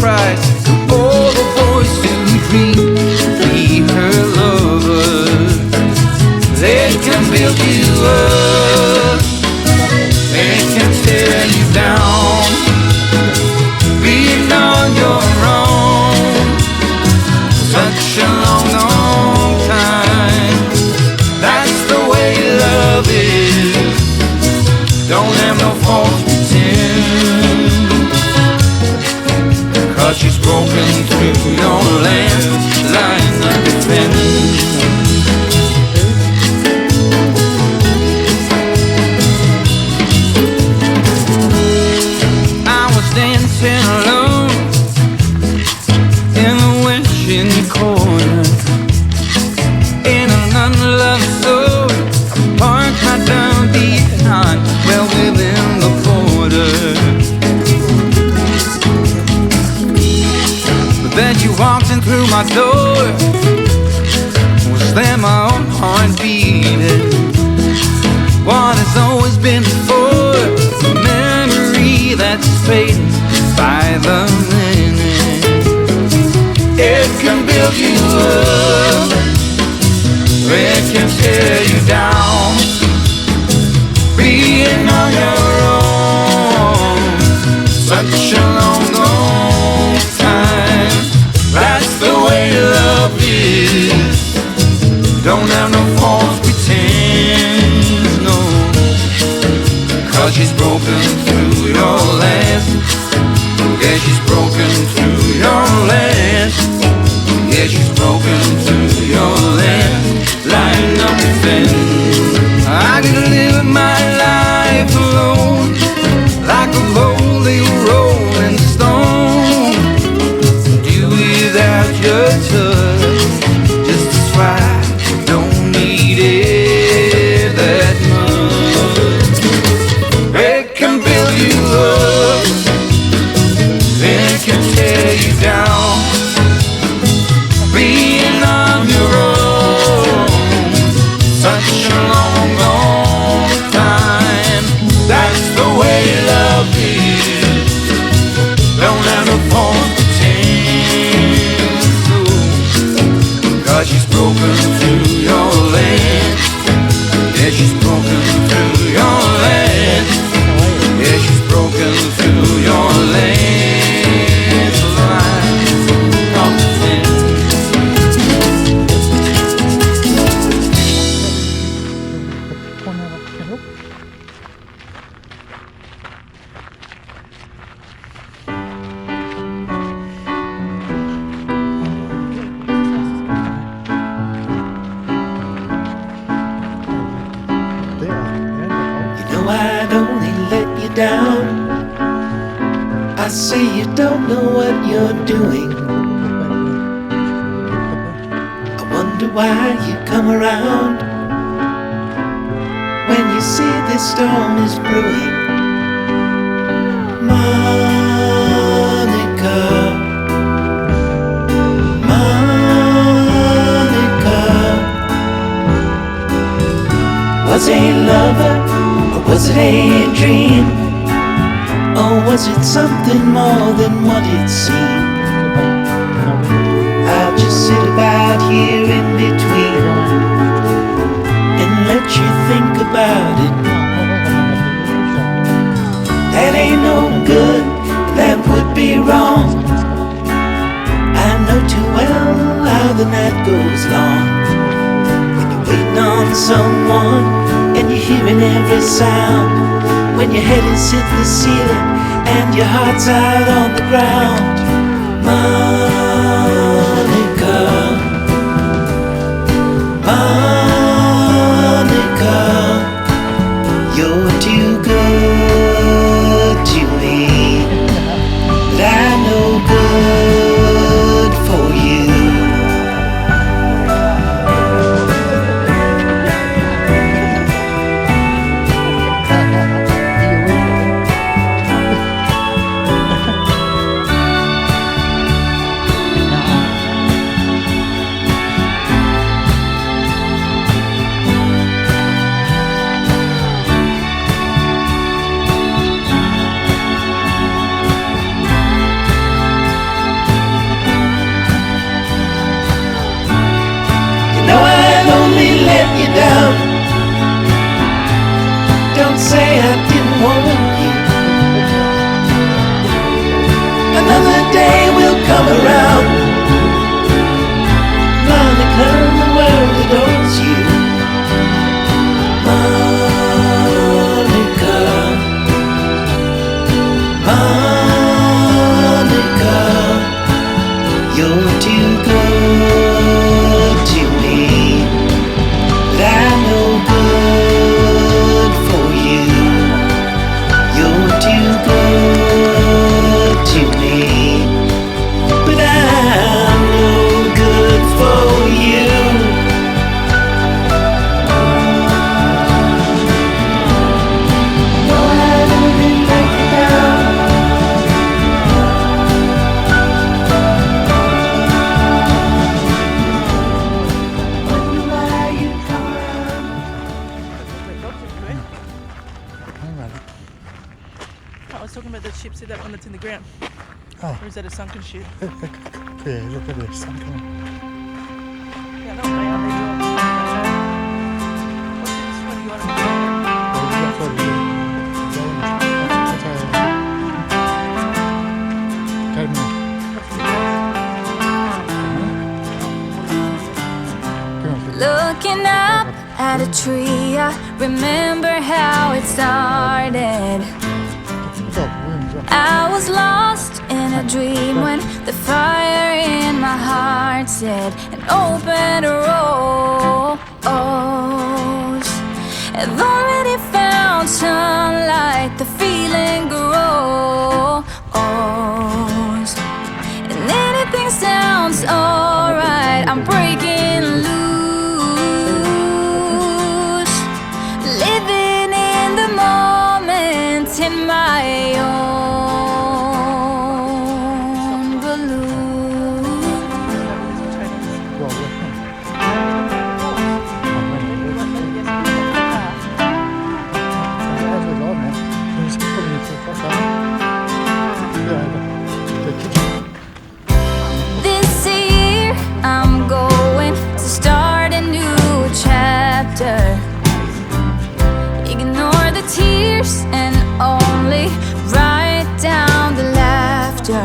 price. All the boys who dream to be her lover, they can build you up, they can tear you down. Being on your own such a long, long time. That's the way love is. Don't have no false pretend, 'cause she's broken through your last line of defense. I was dancing alone in the wishing corner, in an unloved soul. I parked my down behind, well within the border. But then you walked in through my door. Was there my own heart beating? What has always been before, a memory that's fading by the minute. It can build you up, it can tear you down. Being on your own such a long, long time. That's the way love is. Don't have no false pretense, no, 'cause she's broken through your last. Yeah, she's broken through your last. Yeah, she's broken through your last line of defense. I could live my life alone, like a lonely rolling stone. Do without your touch, just as right. Don't need it that much. It can build you up, it can tear you down. Being on your own such a long, long time. That's the way love is. Don't have no false pretense, no, 'cause she's broken through your land. Yeah, she's broken through your land. Yeah, she's broken through your land. I'd only let you down. I say you don't know what you're doing. I wonder why you come around when you see this storm is brewing. Monica, Monica, was a lover, was it a dream? Or was it something more than what it seemed? I'll just sit about here in between and let you think about it. That ain't no good, that would be wrong. I know too well how the night goes long, when you're waiting on someone and you're hearing every sound, when your head is hit the ceiling and your heart's out on the ground. Monica, Monica, you're too good to me, but I'm no good for you. I was talking about the ship. See that one that's in the ground? Oh. Or is that a sunken ship? Yeah, look at this. Something. Yeah, no, they are. What's this one you want to do? Looking up at a tree, I remember how it started. I was lost in a dream when the fire in my heart said an open rose. I've already found sunlight, the feeling grows, and anything sounds alright. I'm breaking loose, living in the moment in my own balloon. This year I'm going to start a new chapter. Ignore the tears and only write down the laughter.